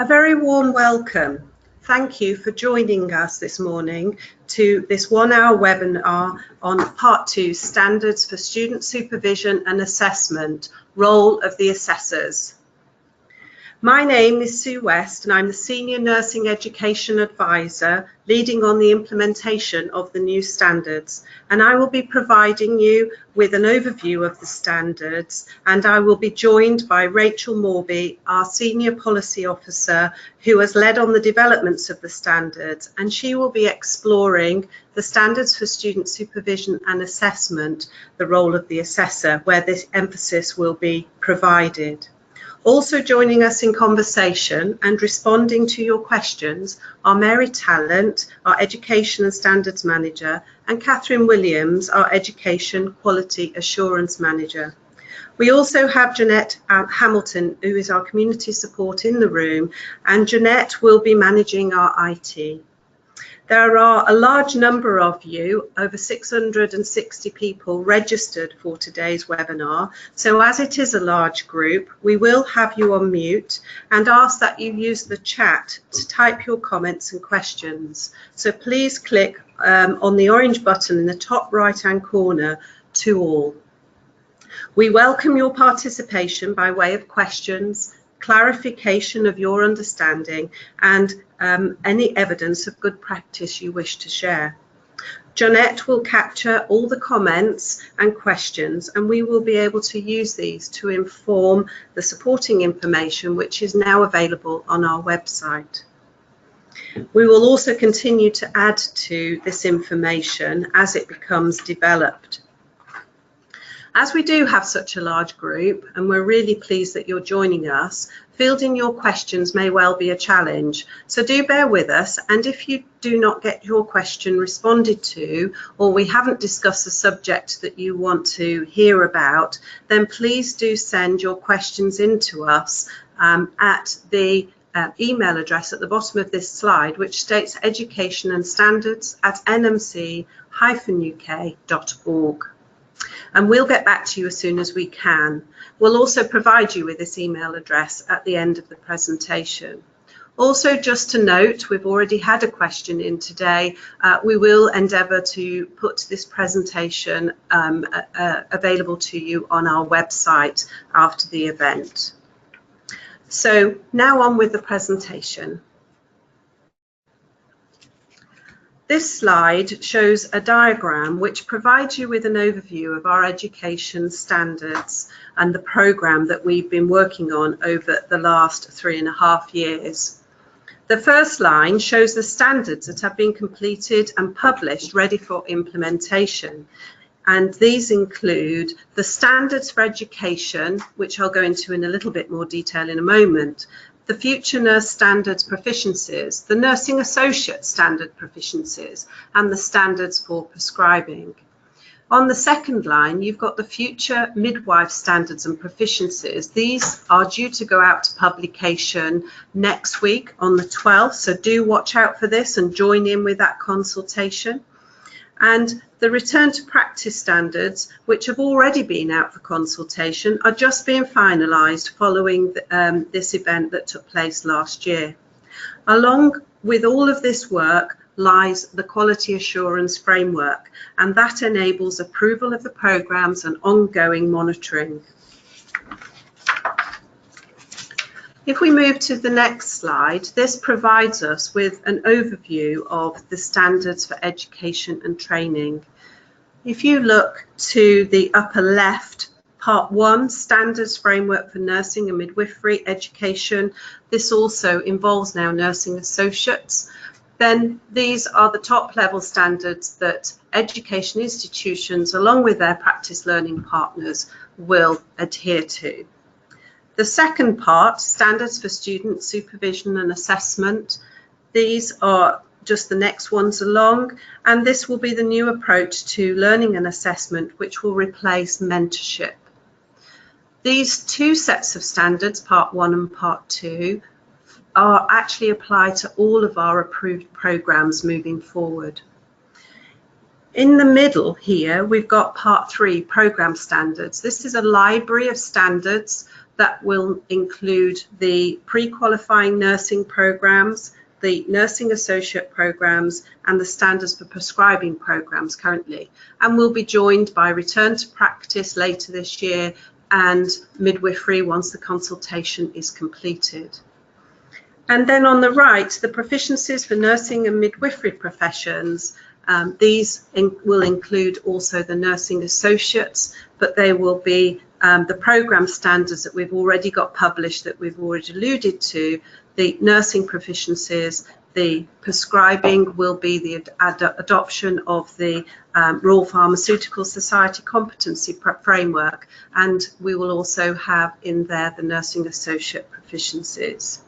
A very warm welcome. Thank you for joining us this morning to this 1-hour webinar on Part 2, Standards for Student Supervision and Assessment, Role of the Assessors. My name is Sue West and I'm the Senior Nursing Education Advisor leading on the implementation of the new standards, and I will be providing you with an overview of the standards, and I will be joined by Rachel Mawby, our Senior Policy Officer, who has led on the developments of the standards, and she will be exploring the standards for student supervision and assessment, the role of the assessor, where this emphasis will be provided. Also joining us in conversation and responding to your questions are Mary Talent, our Education and Standards Manager, and Catherine Williams, our Education Quality Assurance Manager. We also have Jeanette Hamilton, who is our community support in the room, and Jeanette will be managing our IT. There are a large number of you, over 660 people registered for today's webinar. So as it is a large group, we will have you on mute and ask that you use the chat to type your comments and questions. So please click on the orange button in the top right-hand corner to all. We welcome your participation by way of questions, clarification of your understanding, and any evidence of good practice you wish to share. Jeanette will capture all the comments and questions, and we will be able to use these to inform the supporting information which is now available on our website. We will also continue to add to this information as it becomes developed. As we do have such a large group, and we're really pleased that you're joining us, fielding your questions may well be a challenge. So do bear with us, and if you do not get your question responded to, or we haven't discussed the subject that you want to hear about, then please do send your questions in to us at the email address at the bottom of this slide, which states educationandstandards@nmc-uk.org. And we'll get back to you as soon as we can. We'll also provide you with this email address at the end of the presentation. Also, just to note, we've already had a question in today. We will endeavour to put this presentation available to you on our website after the event. So now on with the presentation. This slide shows a diagram which provides you with an overview of our education standards and the programme that we've been working on over the last 3.5 years. The first line shows the standards that have been completed and published ready for implementation. And these include the standards for education, which I'll go into in a little bit more detail in a moment, the Future Nurse Standards Proficiencies, the Nursing Associate Standard Proficiencies, and the standards for prescribing. On the second line, you've got the Future Midwife Standards and Proficiencies. These are due to go out to publication next week on the 12th, so do watch out for this and join in with that consultation. And the Return to Practice standards, which have already been out for consultation, are just being finalised following this event that took place last year. Along with all of this work lies the Quality Assurance Framework, and that enables approval of the programmes and ongoing monitoring. If we move to the next slide, this provides us with an overview of the standards for education and training. If you look to the upper left, Part 1, Standards Framework for Nursing and Midwifery Education. This also involves now nursing associates. Then these are the top level standards that education institutions, along with their practice learning partners, will adhere to. The second part, Standards for Student Supervision and Assessment. These are just the next ones along, and this will be the new approach to learning and assessment, which will replace mentorship. These two sets of standards, Part 1 and Part 2, are actually applied to all of our approved programmes moving forward. In the middle here, we've got Part 3, Programme Standards. This is a library of standards That will include the pre-qualifying nursing programs, the nursing associate programs, and the standards for prescribing programs currently. And we'll be joined by return to practice later this year and midwifery once the consultation is completed. And then on the right, the proficiencies for nursing and midwifery professions. These will include also the nursing associates, but they will be the programme standards that we've already got published, that we've already alluded to, the nursing proficiencies. The prescribing will be the adoption of the Royal Pharmaceutical Society competency framework, and we will also have in there the nursing associate proficiencies.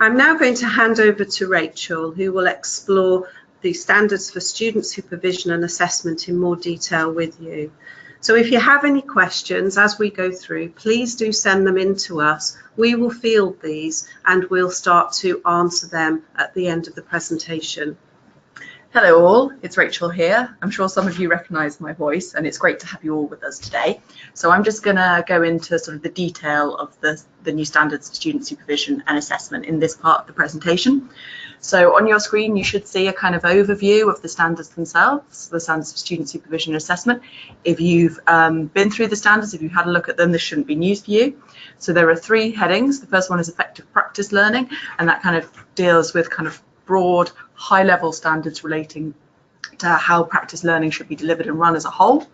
I'm now going to hand over to Rachel, who will explore the standards for student supervision and assessment in more detail with you. So if you have any questions as we go through, please do send them in to us. We will field these and we'll start to answer them at the end of the presentation. Hello all, it's Rachel here. I'm sure some of you recognise my voice and it's great to have you all with us today. So I'm just going to go into sort of the detail of the new standards for student supervision and assessment in this part of the presentation. So on your screen you should see a kind of overview of the standards themselves, the standards for student supervision and assessment. If you've been through the standards, if you've had a look at them, this shouldn't be news for you. So there are 3 headings. The first one is effective practice learning, and that kind of deals with kind of broad, high-level standards relating to how practice learning should be delivered and run as a whole.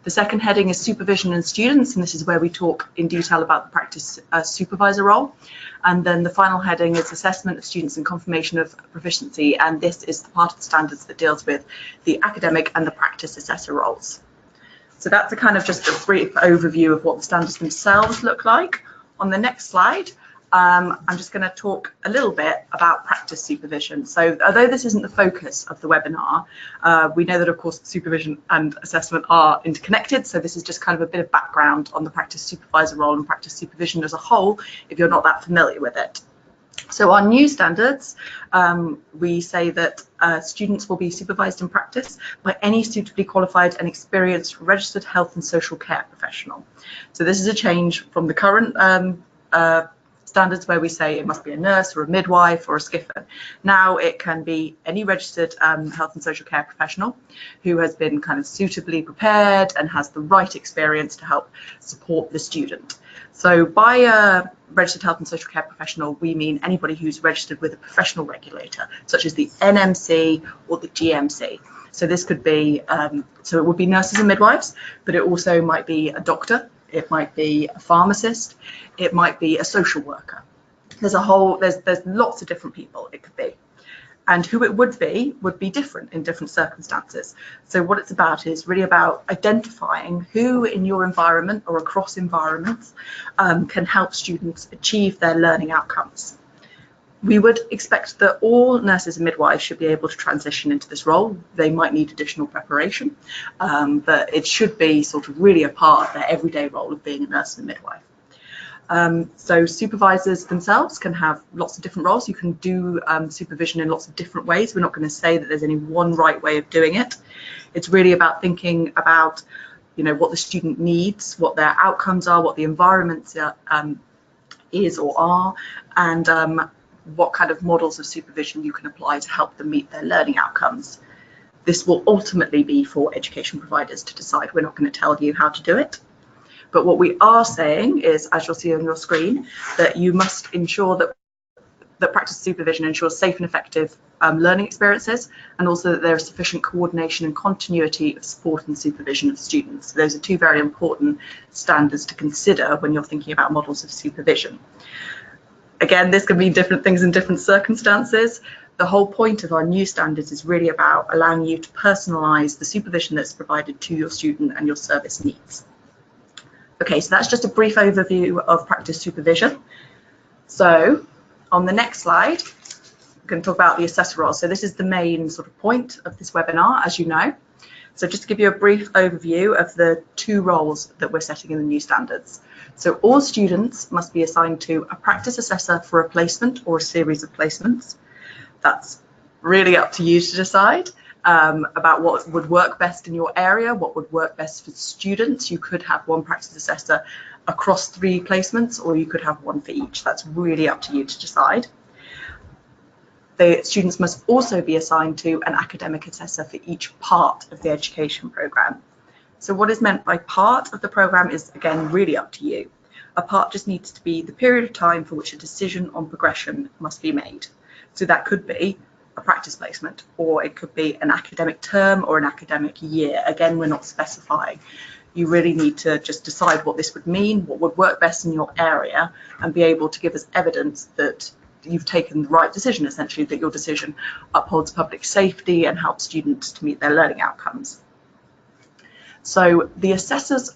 The second heading is supervision and students, and this is where we talk in detail about the practice supervisor role. And then the final heading is assessment of students and confirmation of proficiency, and this is the part of the standards that deals with the academic and the practice assessor roles. So that's a kind of just a brief overview of what the standards themselves look like. On the next slide, I'm just going to talk a little bit about practice supervision. So although this isn't the focus of the webinar, we know that of course supervision and assessment are interconnected. So this is just kind of a bit of background on the practice supervisor role and practice supervision as a whole, if you're not that familiar with it. So our new standards, we say that students will be supervised in practice by any suitably qualified and experienced registered health and social care professional. So this is a change from the current standards where we say it must be a nurse or a midwife or a skipper. Now it can be any registered health and social care professional who has been kind of suitably prepared and has the right experience to help support the student. So by a registered health and social care professional, we mean anybody who's registered with a professional regulator, such as the NMC or the GMC. So this could be, so it would be nurses and midwives, but it also might be a doctor, it might be a pharmacist, it might be a social worker. There's lots of different people it could be. And who it would be different in different circumstances. So what it's about is really about identifying who in your environment or across environments can help students achieve their learning outcomes. We would expect that all nurses and midwives should be able to transition into this role. They might need additional preparation, but it should be sort of really a part of their everyday role of being a nurse and a midwife. So supervisors themselves can have lots of different roles. You can do supervision in lots of different ways. We're not going to say that there's any one right way of doing it. It's really about thinking about, you know, what the student needs, what their outcomes are, what the environment is or are, and what kind of models of supervision you can apply to help them meet their learning outcomes. This will ultimately be for education providers to decide. We're not going to tell you how to do it. But what we are saying is, as you'll see on your screen, that you must ensure that practice supervision ensures safe and effective learning experiences, and also that there is sufficient coordination and continuity of support and supervision of students. Those are 2 very important standards to consider when you're thinking about models of supervision. Again, this can mean different things in different circumstances. The whole point of our new standards is really about allowing you to personalise the supervision that's provided to your student and your service needs. Okay, so that's just a brief overview of practice supervision. So on the next slide, we're going to talk about the assessor role. So this is the main sort of point of this webinar, as you know. So just to give you a brief overview of the 2 roles that we're setting in the new standards. So all students must be assigned to a practice assessor for a placement or a series of placements. That's really up to you to decide. about what would work best in your area, what would work best for students. You could have one practice assessor across 3 placements, or you could have one for each. That's really up to you to decide. The students must also be assigned to an academic assessor for each part of the education programme. So what is meant by part of the programme is, again, really up to you. A part just needs to be the period of time for which a decision on progression must be made. So that could be a practice placement, or it could be an academic term or an academic year. Again, we're not specifying. You really need to just decide what this would mean, what would work best in your area, and be able to give us evidence that you've taken the right decision, essentially, that your decision upholds public safety and helps students to meet their learning outcomes. So the assessors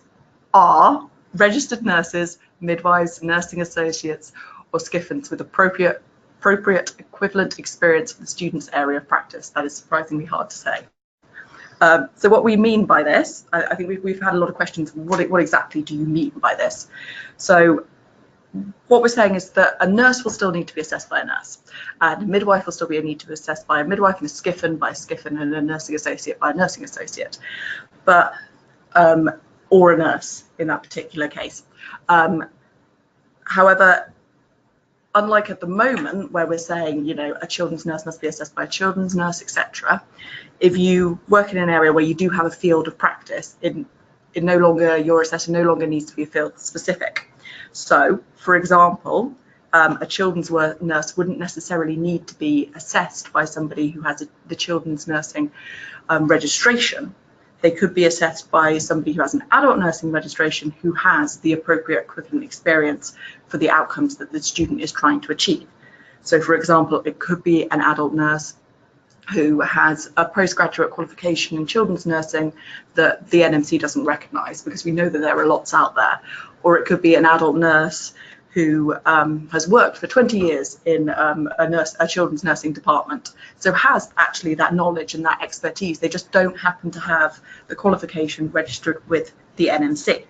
are registered nurses, midwives, nursing associates, or SCIFANs with appropriate equivalent experience for the student's area of practice. That is surprisingly hard to say. So what we mean by this, I think we've had a lot of questions. What exactly do you mean by this? So what we're saying is that a nurse will still need to be assessed by a nurse, and a midwife will still need to be assessed by a midwife, and a SCIFAN by a SCIFAN, and a nursing associate by a nursing associate, but or a nurse in that particular case. However, unlike at the moment where we're saying, you know, a children's nurse must be assessed by a children's nurse, etc., if you work in an area where you do have a field of practice, your assessor no longer needs to be field specific. So, for example, a children's nurse wouldn't necessarily need to be assessed by somebody who has the children's nursing registration. They could be assessed by somebody who has an adult nursing registration who has the appropriate equivalent experience for the outcomes that the student is trying to achieve. So, for example, it could be an adult nurse who has a postgraduate qualification in children's nursing that the NMC doesn't recognise, because we know that there are lots out there. Or it could be an adult nurse who has worked for 20 years in a children's nursing department, so has actually that knowledge and that expertise. They just don't happen to have the qualification registered with the NMC.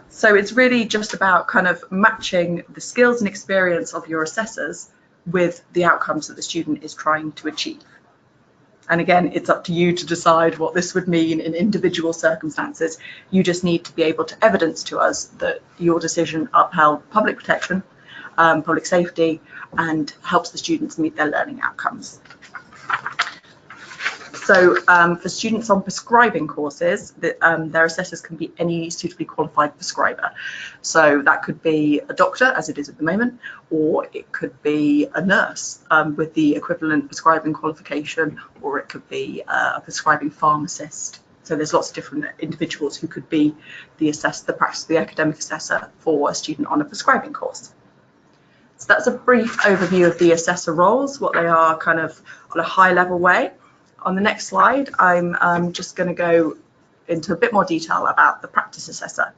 So it's really just about kind of matching the skills and experience of your assessors with the outcomes that the student is trying to achieve. And again, it's up to you to decide what this would mean in individual circumstances. You just need to be able to evidence to us that your decision upheld public protection, public safety, and helps the students meet their learning outcomes. So for students on prescribing courses, their assessors can be any suitably qualified prescriber. So that could be a doctor, as it is at the moment, or it could be a nurse with the equivalent prescribing qualification, or it could be a prescribing pharmacist. So there's lots of different individuals who could be the academic assessor for a student on a prescribing course. So that's a brief overview of the assessor roles, what they are kind of on a high level way. On the next slide, I'm just going to go into a bit more detail about the practice assessor.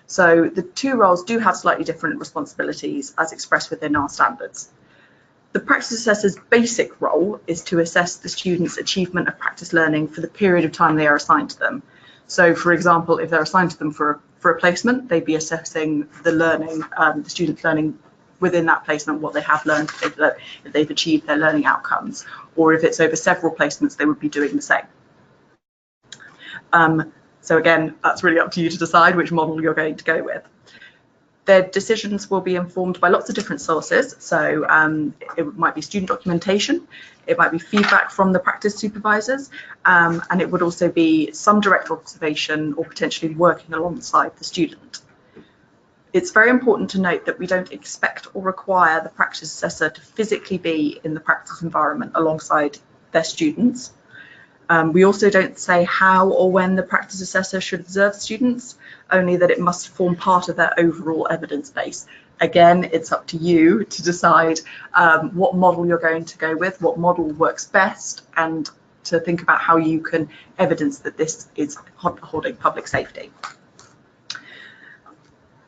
So the 2 roles do have slightly different responsibilities as expressed within our standards. The practice assessor's basic role is to assess the student's achievement of practice learning for the period of time they are assigned to them. So, for example, if they're assigned to them for a placement, they'd be assessing the learning, the student's learning within that placement, what they have learned, if they've achieved their learning outcomes, or if it's over several placements, they would be doing the same. So again, that's really up to you to decide which model you're going to go with. Their decisions will be informed by lots of different sources. So it might be student documentation, it might be feedback from the practice supervisors, and it would also be some direct observation or potentially working alongside the student. It's very important to note that we don't expect or require the practice assessor to physically be in the practice environment alongside their students. We also don't say how or when the practice assessor should observe students, only that it must form part of their overall evidence base. Again, it's up to you to decide what model you're going to go with, what model works best, and to think about how you can evidence that this is holding public safety.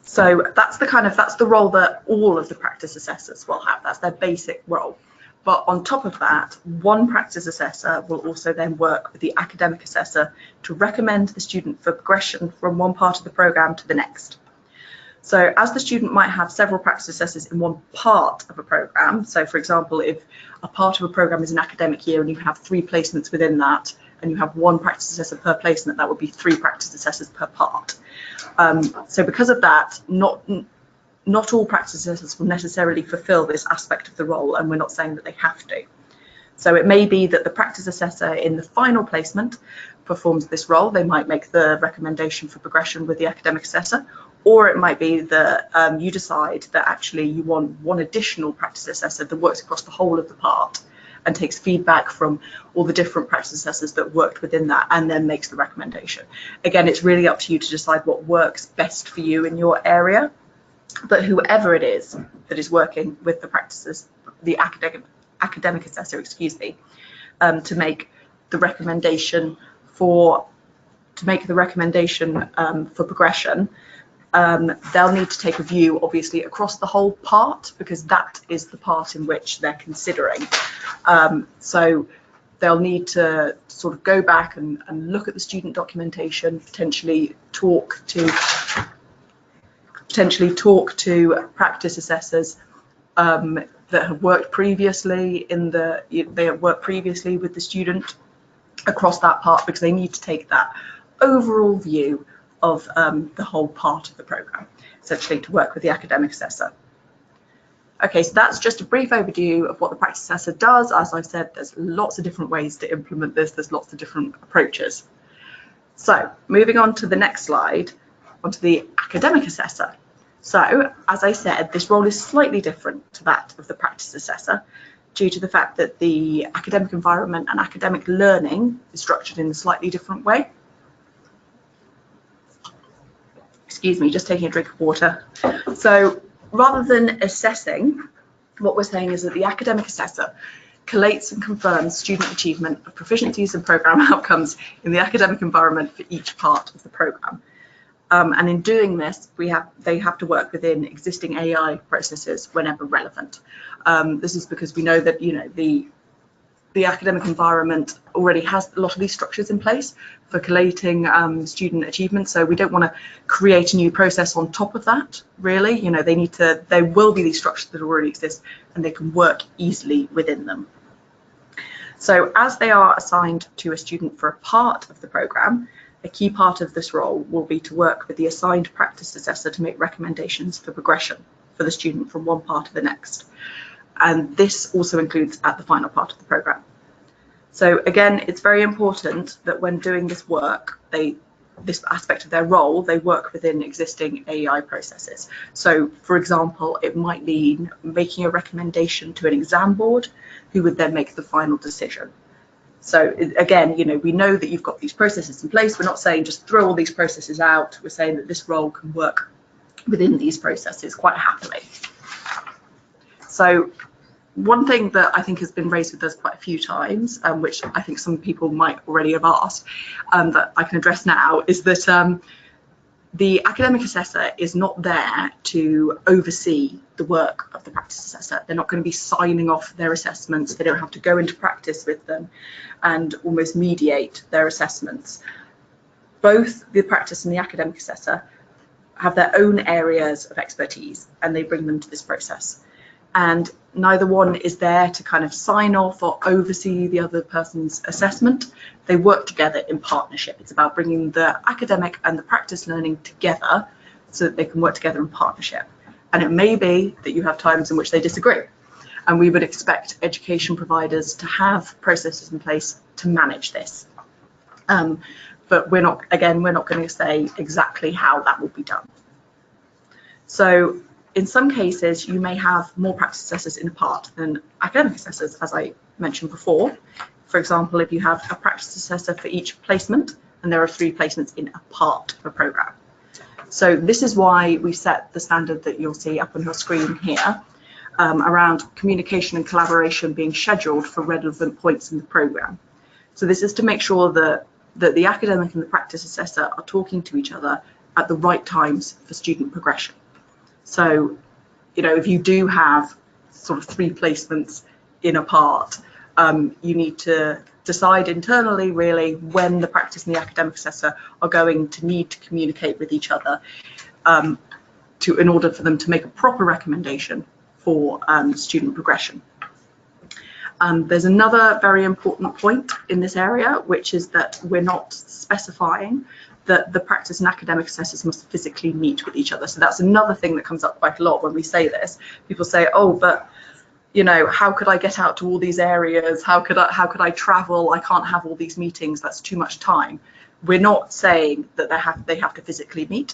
So that's the role that all of the practice assessors will have. That's their basic role. But on top of that, one practice assessor will also then work with the academic assessor to recommend the student for progression from one part of the programme to the next. So as the student might have several practice assessors in one part of a programme, so for example, if a part of a programme is an academic year and you have 3 placements within that, and you have 1 practice assessor per placement, that would be 3 practice assessors per part. So because of that, not all practice assessors will necessarily fulfil this aspect of the role, and we're not saying that they have to. So it may be that the practice assessor in the final placement performs this role. They might make the recommendation for progression with the academic assessor, or it might be that you decide that actually you want 1 additional practice assessor that works across the whole of the part and takes feedback from all the different practice assessors that worked within that and then makes the recommendation. Again, it's really up to you to decide what works best for you in your area, but whoever it is that is working with the practices, the academic assessor, to make the recommendation for progression, they'll need to take a view, obviously, across the whole part, because that is the part in which they're considering. So they'll need to sort of go back and look at the student documentation, potentially talk to practice assessors that have worked previously with the student across that part, because they need to take that overall view of the whole part of the programme, essentially to work with the academic assessor. Okay, so that's just a brief overview of what the practice assessor does. As I've said, there's lots of different ways to implement this. There's lots of different approaches. So moving on to the next slide, onto the academic assessor. So as I said, this role is slightly different to that of the practice assessor due to the fact that the academic environment and academic learning is structured in a slightly different way. Excuse me, just taking a drink of water. So rather than assessing, what we're saying is that the academic assessor collates and confirms student achievement of proficiencies and programme outcomes in the academic environment for each part of the programme. And in doing this, they have to work within existing AEI processes whenever relevant. This is because we know that the academic environment already has a lot of these structures in place for collating student achievement, so we don't want to create a new process on top of that, really. There will be these structures that already exist and they can work easily within them. So as they are assigned to a student for a part of the programme, a key part of this role will be to work with the assigned practice assessor to make recommendations for progression for the student from one part to the next. And this also includes at the final part of the programme. So again, it's very important that when doing this work, this aspect of their role, they work within existing AEI processes. So for example, it might mean making a recommendation to an exam board who would then make the final decision. So again, we know that you've got these processes in place. We're not saying just throw all these processes out. We're saying that this role can work within these processes quite happily. So one thing that I think has been raised with us quite a few times, which I think some people might already have asked, that I can address now, is that the academic assessor is not there to oversee the work of the practice assessor. They're not going to be signing off their assessments. They don't have to go into practice with them and almost mediate their assessments. Both the practice and the academic assessor have their own areas of expertise and they bring them to this process. And neither one is there to kind of sign off or oversee the other person's assessment. They work together in partnership. It's about bringing the academic and the practice learning together so that they can work together in partnership. And it may be that you have times in which they disagree. And we would expect education providers to have processes in place to manage this. But we're not going to say exactly how that will be done. So in some cases, you may have more practice assessors in a part than academic assessors, as I mentioned before. For example, if you have a practice assessor for each placement, and there are 3 placements in a part of a programme. So this is why we set the standard that you'll see up on your screen here, around communication and collaboration being scheduled for relevant points in the programme. So this is to make sure that the academic and the practice assessor are talking to each other at the right times for student progression. So, if you do have sort of 3 placements in a part, you need to decide internally really when the practice and the academic assessor are going to need to communicate with each other in order for them to make a proper recommendation for student progression. There's another very important point in this area, which is that we're not specifying that the practice and academic assessors must physically meet with each other. So that's another thing that comes up quite a lot when we say this. People say, oh, but you know, how could I get out to all these areas? How could I travel? I can't have all these meetings. That's too much time. We're not saying that they have to physically meet.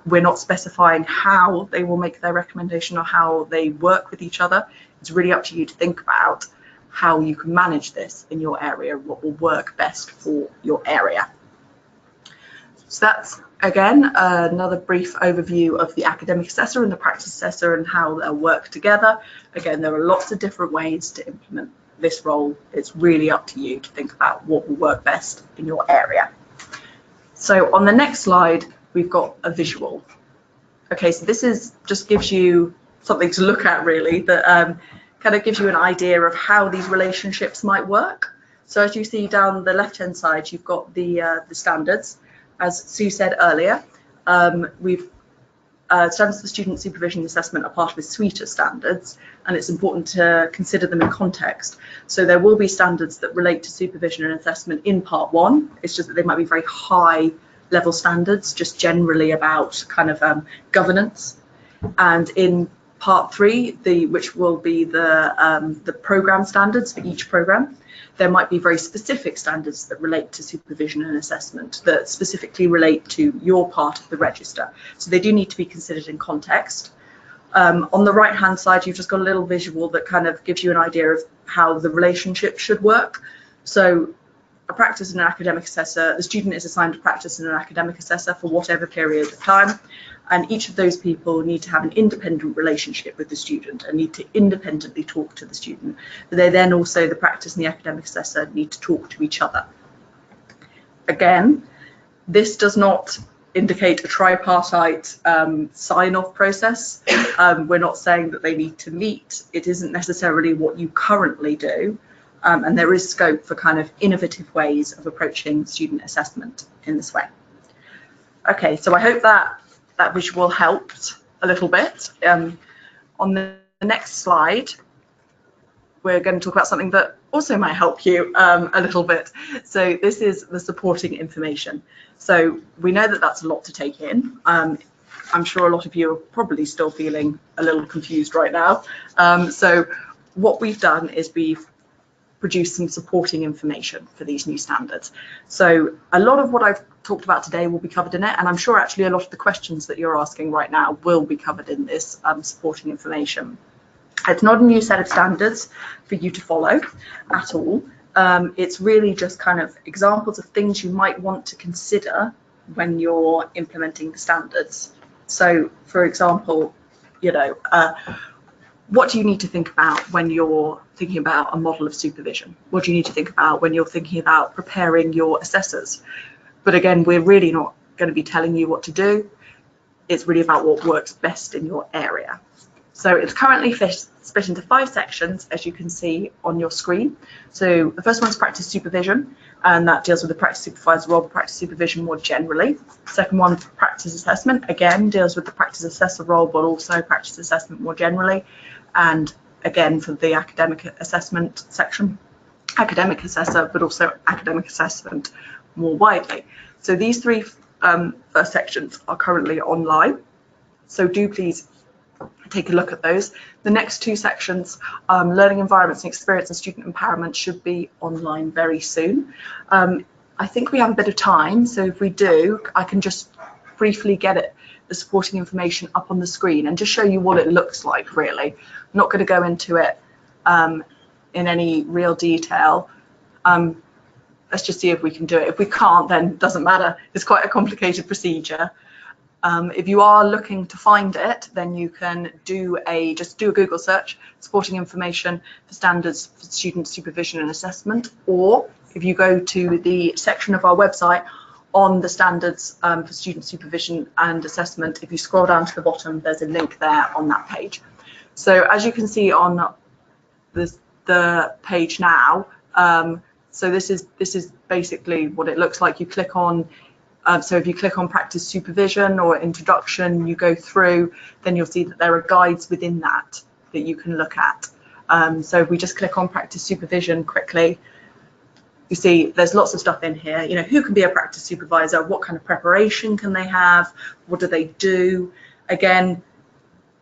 We're not specifying how they will make their recommendation or how they work with each other. It's really up to you to think about how you can manage this in your area, what will work best for your area. So that's, again, another brief overview of the academic assessor and the practice assessor and how they'll work together. Again, there are lots of different ways to implement this role. It's really up to you to think about what will work best in your area. So on the next slide, we've got a visual. Okay, so this just gives you something to look at, really, that kind of gives you an idea of how these relationships might work. So as you see down the left-hand side, you've got the standards. As Sue said earlier, standards for student supervision and assessment are part of a suite of standards, and it's important to consider them in context. So there will be standards that relate to supervision and assessment in part one. It's just that they might be very high level standards, just generally about kind of governance. And in part three, which will be the program standards for each program, there might be very specific standards that relate to supervision and assessment that specifically relate to your part of the register. So they do need to be considered in context. On the right hand side, you've just got a little visual that kind of gives you an idea of how the relationship should work. So a practice and an academic assessor, the student is assigned a practice and an academic assessor for whatever period of time, and each of those people need to have an independent relationship with the student and need to independently talk to the student. But they then also, the practice and the academic assessor, need to talk to each other. Again, this does not indicate a tripartite sign-off process. We're not saying that they need to meet. It isn't necessarily what you currently do. And there is scope for kind of innovative ways of approaching student assessment in this way. Okay, so I hope that visual helped a little bit. On the next slide, we're going to talk about something that also might help you a little bit. So this is the supporting information. So we know that that's a lot to take in. I'm sure a lot of you are probably still feeling a little confused right now. So what we've done is we've produce some supporting information for these new standards. So a lot of what I've talked about today will be covered in it, and I'm sure actually a lot of the questions that you're asking right now will be covered in this supporting information. It's not a new set of standards for you to follow at all. It's really just kind of examples of things you might want to consider when you're implementing the standards. So for example, you know, what do you need to think about when you're thinking about a model of supervision? What do you need to think about when you're thinking about preparing your assessors? But again, we're really not going to be telling you what to do. It's really about what works best in your area. So it's currently split into 5 sections, as you can see on your screen. So the first one's practice supervision, and that deals with the practice supervisor role, practice supervision more generally. Second one, practice assessment, again deals with the practice assessor role, but also practice assessment more generally. And again, for the academic assessment section, academic assessor, but also academic assessment more widely. So these 3 first sections are currently online. So do please take a look at those. The next 2 sections, learning environments and experience and student empowerment, should be online very soon. I think we have a bit of time, so if we do, I can just briefly get the supporting information up on the screen and just show you what it looks like, really. I'm not going to go into it in any real detail. Let's just see if we can do it. If we can't, then it doesn't matter. It's quite a complicated procedure. If you are looking to find it, then you can just do a Google search, supporting information for standards for student supervision and assessment, or if you go to the section of our website on the standards for student supervision and assessment, if you scroll down to the bottom, there's a link there on that page. So as you can see on the page now, so this is basically what it looks like. You click on So if you click on practice supervision or introduction, you go through, then you'll see that there are guides within that you can look at. So if we just click on practice supervision quickly, you see there's lots of stuff in here. You know, who can be a practice supervisor? What kind of preparation can they have? What do they do? Again,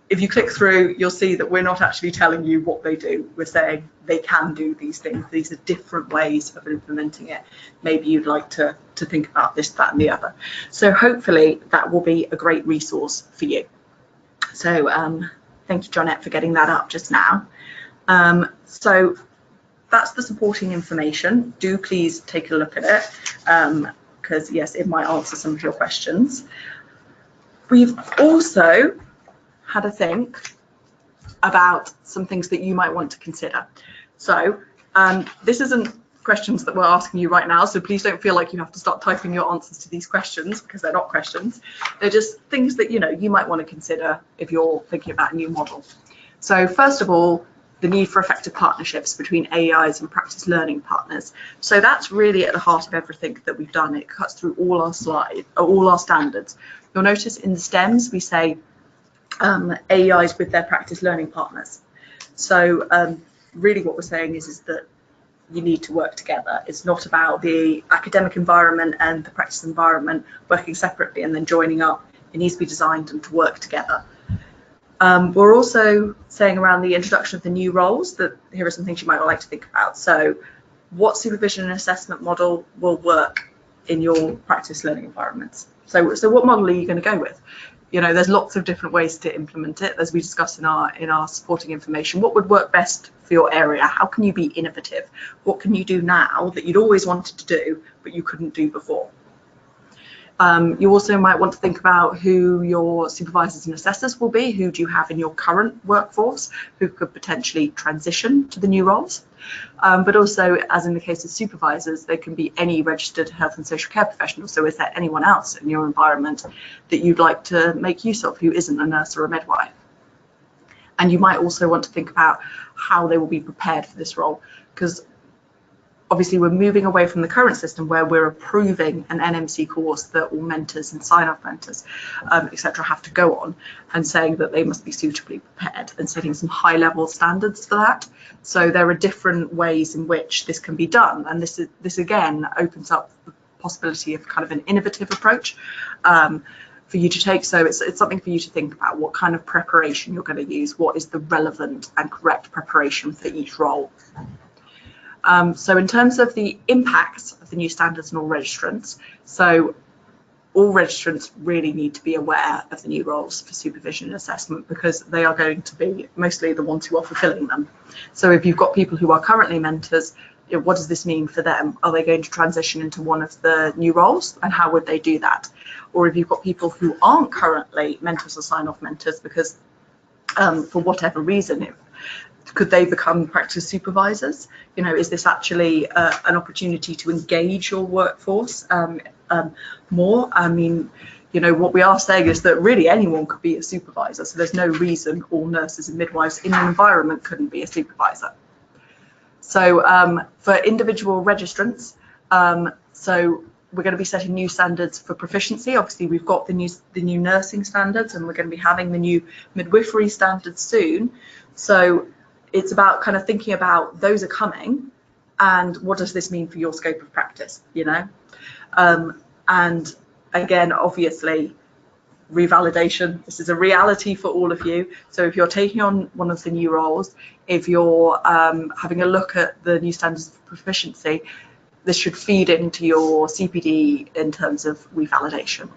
if you click through, you'll see that we're not actually telling you what they do. We're saying they can do these things. These are different ways of implementing it. Maybe you'd like to think about this, that, and the other. So hopefully that will be a great resource for you. So thank you, Jonette, for getting that up just now. So that's the supporting information. Do please take a look at it, because yes, it might answer some of your questions. We've also had a think about some things that you might want to consider. So this isn't questions that we're asking you right now, so please don't feel like you have to start typing your answers to these questions, because they're not questions. They're just things that, you know, you might want to consider if you're thinking about a new model. So first of all, the need for effective partnerships between AEIs and practice learning partners. So that's really at the heart of everything that we've done. It cuts through all our slides, all our standards. You'll notice in the stems we say AEIs with their practice learning partners. So really what we're saying is that you need to work together. It's not about the academic environment and the practice environment working separately and then joining up. It needs to be designed and to work together. We're also saying around the introduction of the new roles that here are some things you might like to think about. So what supervision and assessment model will work in your practice learning environments? So what model are you going to go with? You know, there's lots of different ways to implement it, as we discussed in our supporting information. What would work best for your area? How can you be innovative? What can you do now that you'd always wanted to do but you couldn't do before? You also might want to think about who your supervisors and assessors will be. Who do you have in your current workforce who could potentially transition to the new roles? But also, as in the case of supervisors, they can be any registered health and social care professional. So is there anyone else in your environment that you'd like to make use of who isn't a nurse or a midwife? And you might also want to think about how they will be prepared for this role, because obviously we're moving away from the current system where we're approving an NMC course that all mentors and sign-off mentors, etc., have to go on, and saying that they must be suitably prepared and setting some high-level standards for that. So there are different ways in which this can be done, and this again opens up the possibility of kind of an innovative approach for you to take. So it's something for you to think about, what kind of preparation you're going to use, what is the relevant and correct preparation for each role. So in terms of the impacts of the new standards on all registrants, so all registrants really need to be aware of the new roles for supervision and assessment, because they are going to be mostly the ones who are fulfilling them. So if you've got people who are currently mentors, what does this mean for them? Are they going to transition into one of the new roles, and how would they do that? Or if you've got people who aren't currently mentors or sign-off mentors because for whatever reason, could they become practice supervisors? You know, is this actually an opportunity to engage your workforce more? I mean, you know, what we are saying is that really anyone could be a supervisor. So there's no reason all nurses and midwives in an environment couldn't be a supervisor. So for individual registrants, so we're going to be setting new standards for proficiency. Obviously, we've got the new nursing standards, and we're going to be having the new midwifery standards soon. So it's about kind of thinking about those are coming, and what does this mean for your scope of practice, you know? And again, obviously, revalidation, this is a reality for all of you. So if you're taking on one of the new roles, if you're having a look at the new standards of proficiency, this should feed into your CPD in terms of revalidation.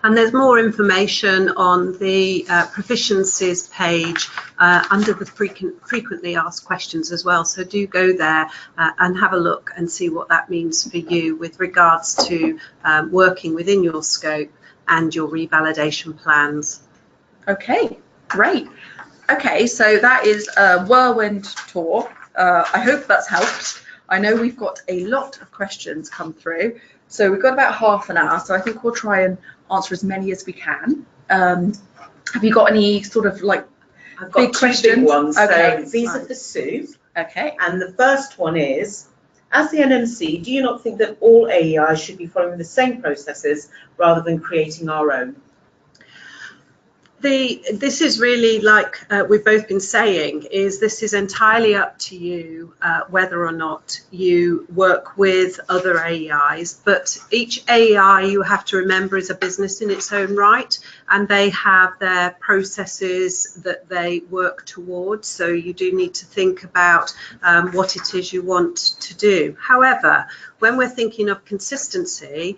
And there's more information on the proficiencies page under the frequently asked questions as well. So do go there and have a look and see what that means for you with regards to working within your scope and your revalidation plans. Okay, great. Okay, so that is a whirlwind tour. I hope that's helped. I know we've got a lot of questions come through, so we've got about half an hour, so I think we'll try and answer as many as we can. Have you got any sort of like I've got big questions? Big ones. Okay, so these are for Sue. Okay. And the first one is, As the NMC, do you not think that all AEIs should be following the same processes rather than creating our own? This is really, like we've both been saying, this is entirely up to you whether or not you work with other AEIs, but each AEI, you have to remember, is a business in its own right, and they have their processes that they work towards, so you do need to think about what it is you want to do. However, when we're thinking of consistency,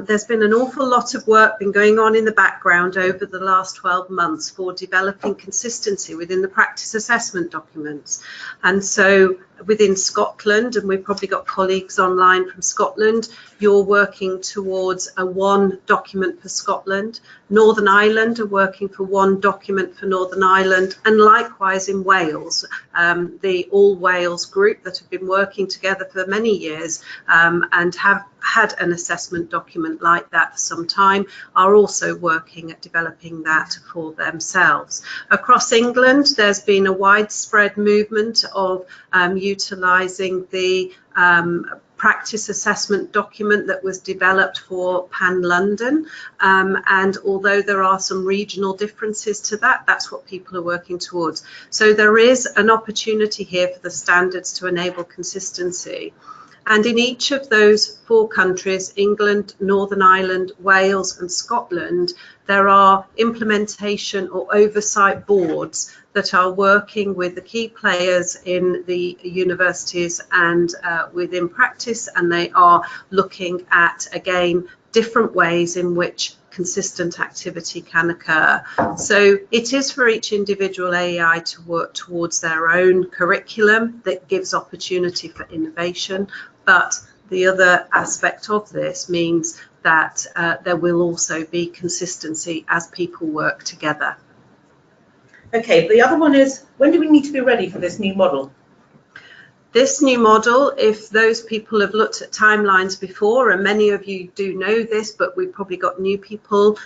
there's been an awful lot of work been going on in the background over the last 12 months for developing consistency within the practice assessment documents. And so within Scotland, and we've probably got colleagues online from Scotland, you're working towards a one document for Scotland. Northern Ireland are working for one document for Northern Ireland, and likewise in Wales, the All Wales group that have been working together for many years and have had an assessment document like that for some time, are also working at developing that for themselves. Across England, there's been a widespread movement of utilising the practice assessment document that was developed for Pan London, and although there are some regional differences to that, that's what people are working towards. So there is an opportunity here for the standards to enable consistency. And in each of those 4 countries, England, Northern Ireland, Wales and Scotland, there are implementation or oversight boards that are working with the key players in the universities and within practice, and they are looking at, again, different ways in which consistent activity can occur. So it is for each individual AEI to work towards their own curriculum that gives opportunity for innovation, but the other aspect of this means that there will also be consistency as people work together. Okay, the other one is, when do we need to be ready for this new model? This new model, if those people have looked at timelines before, and many of you do know this, but we've probably got new people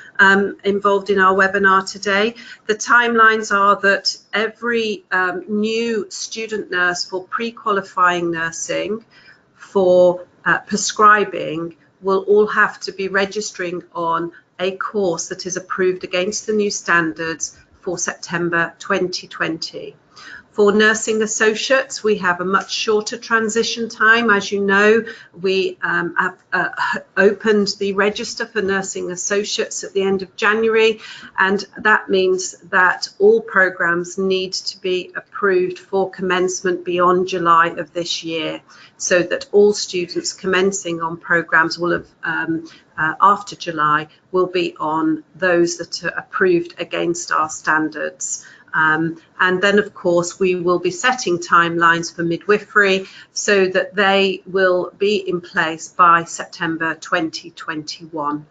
involved in our webinar today, the timelines are that every new student nurse for pre-qualifying nursing, for prescribing, will all have to be registering on a course that is approved against the new standards for September 2020. For nursing associates, we have a much shorter transition time. As you know, we have opened the register for nursing associates at the end of January, and that means that all programs need to be approved for commencement beyond July of this year, so that all students commencing on programs will have after July will be on those that are approved against our standards. And then, of course, we will be setting timelines for midwifery so that they will be in place by September 2021.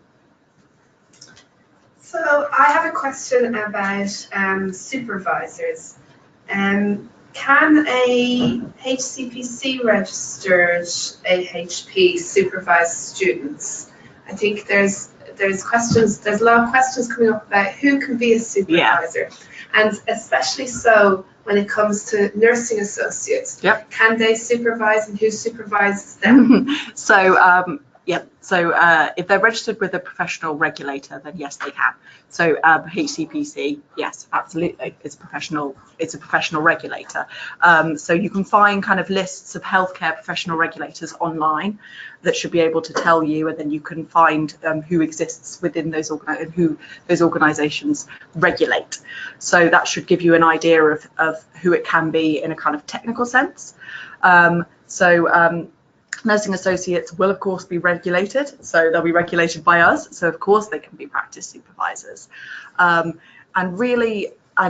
So I have a question about supervisors. Can a HCPC registered AHP supervise students? I think there's questions. There's a lot of questions coming up about who can be a supervisor. Yeah. And especially so when it comes to nursing associates. Yep. Can they supervise, and who supervises them? If they're registered with a professional regulator, then yes, they can. So HCPC, yes, absolutely, it's a professional regulator. So you can find kind of lists of healthcare professional regulators online that should be able to tell you, and then you can find who exists within those and who those organisations regulate. So that should give you an idea of who it can be in a kind of technical sense. Nursing associates will, of course, be regulated, so they'll be regulated by us, so of course they can be practice supervisors. And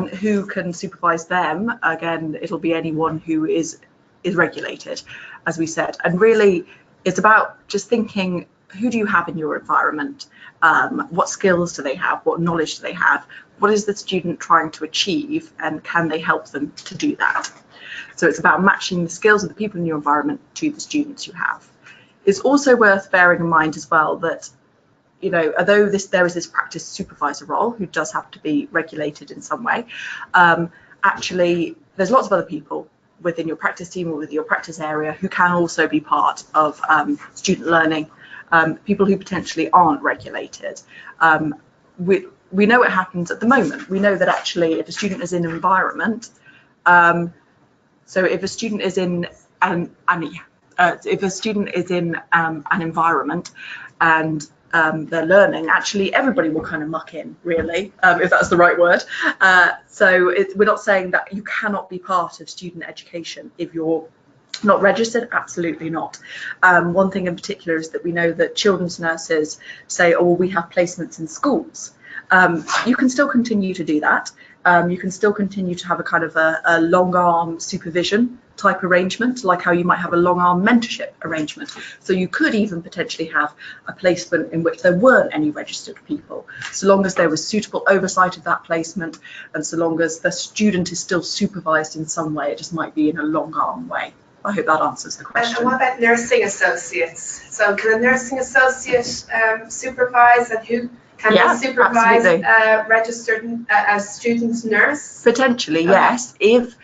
who can supervise them? Again, it'll be anyone who is regulated, as we said. And really, it's about just thinking, who do you have in your environment? What skills do they have? What knowledge do they have? What is the student trying to achieve, and can they help them to do that? So it's about matching the skills of the people in your environment to the students you have. It's also worth bearing in mind as well that, you know, although there is this practice supervisor role who does have to be regulated in some way, actually there's lots of other people within your practice team or within your practice area who can also be part of student learning, people who potentially aren't regulated. We know what happens at the moment. We know that actually if a student is in an environment, so if a student is in an environment and they're learning, actually everybody will kind of muck in, really, if that's the right word. So we're not saying that you cannot be part of student education if you're not registered, absolutely not. One thing in particular is that we know that children's nurses say, oh, well, we have placements in schools. You can still continue to do that. You can still continue to have a kind of a long arm supervision type arrangement, like how you might have a long arm mentorship arrangement. So you could even potentially have a placement in which there weren't any registered people, so long as there was suitable oversight of that placement and so long as the student is still supervised in some way. It just might be in a long arm way. I hope that answers the question. And what about nursing associates? So can a nursing associate supervise, and who can they supervise registered a student nurse? Potentially, yes. If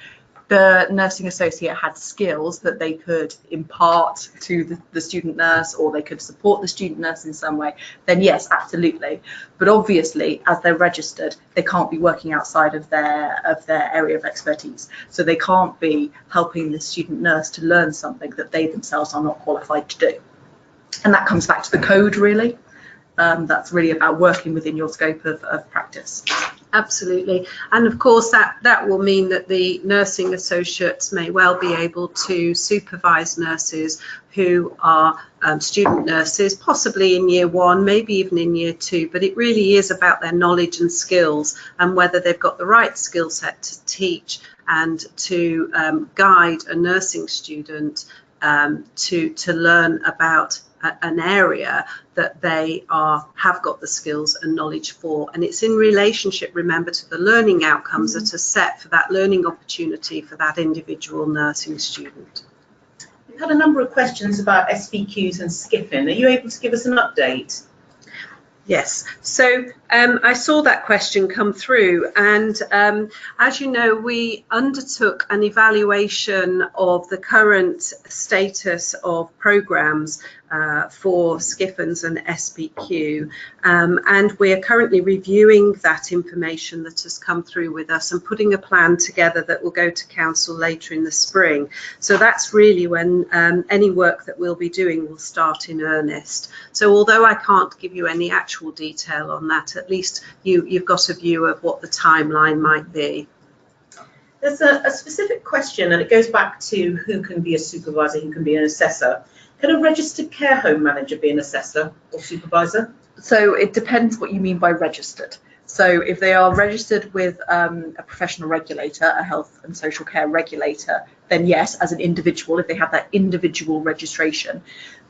the nursing associate had skills that they could impart to the student nurse, or they could support the student nurse in some way, then yes, absolutely. But obviously, as they're registered, they can't be working outside of their area of expertise. So they can't be helping the student nurse to learn something that they themselves are not qualified to do. And that comes back to the code, really. That's really about working within your scope of practice. Absolutely. And of course that will mean that the nursing associates may well be able to supervise nurses who are student nurses, possibly in year 1, maybe even in year 2, but it really is about their knowledge and skills and whether they've got the right skill set to teach and to guide a nursing student to learn about an area that they have got the skills and knowledge for. And it's in relationship, remember, to the learning outcomes that are set for that learning opportunity for that individual nursing student. We've had a number of questions about SVQs and skiffing. Are you able to give us an update? Yes, so I saw that question come through, and as you know, we undertook an evaluation of the current status of programmes for SCIFNs and SBQ, and we are currently reviewing that information that has come through with us and putting a plan together that will go to council later in the spring. So that's really when any work that we'll be doing will start in earnest. So although I can't give you any actual detail on that, at least you've got a view of what the timeline might be. There's a specific question, and it goes back to who can be a supervisor, who can be an assessor. Can a registered care home manager be an assessor or supervisor? So it depends what you mean by registered. So if they are registered with a professional regulator, a health and social care regulator, then yes, as an individual, if they have that individual registration.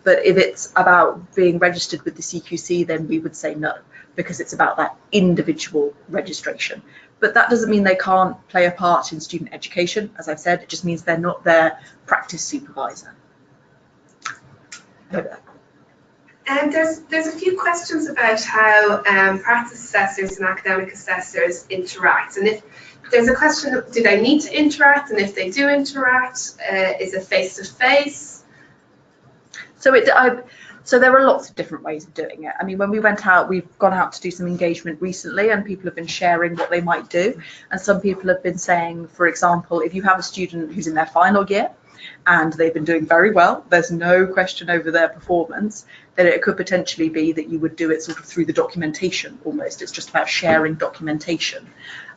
But if it's about being registered with the CQC, then we would say no, because it's about that individual registration. But that doesn't mean they can't play a part in student education. As I've said, it just means they're not their practice supervisor. And there's a few questions about how practice assessors and academic assessors interact. And if there's a question, do they need to interact? And if they do interact, is it face-to-face? So there are lots of different ways of doing it. I mean, when we went out, we've gone out to do some engagement recently, and people have been sharing what they might do. And some people have been saying, for example, if you have a student who's in their final year and they've been doing very well, there's no question over their performance, then it could potentially be that you would do it sort of through the documentation almost. It's just about sharing documentation.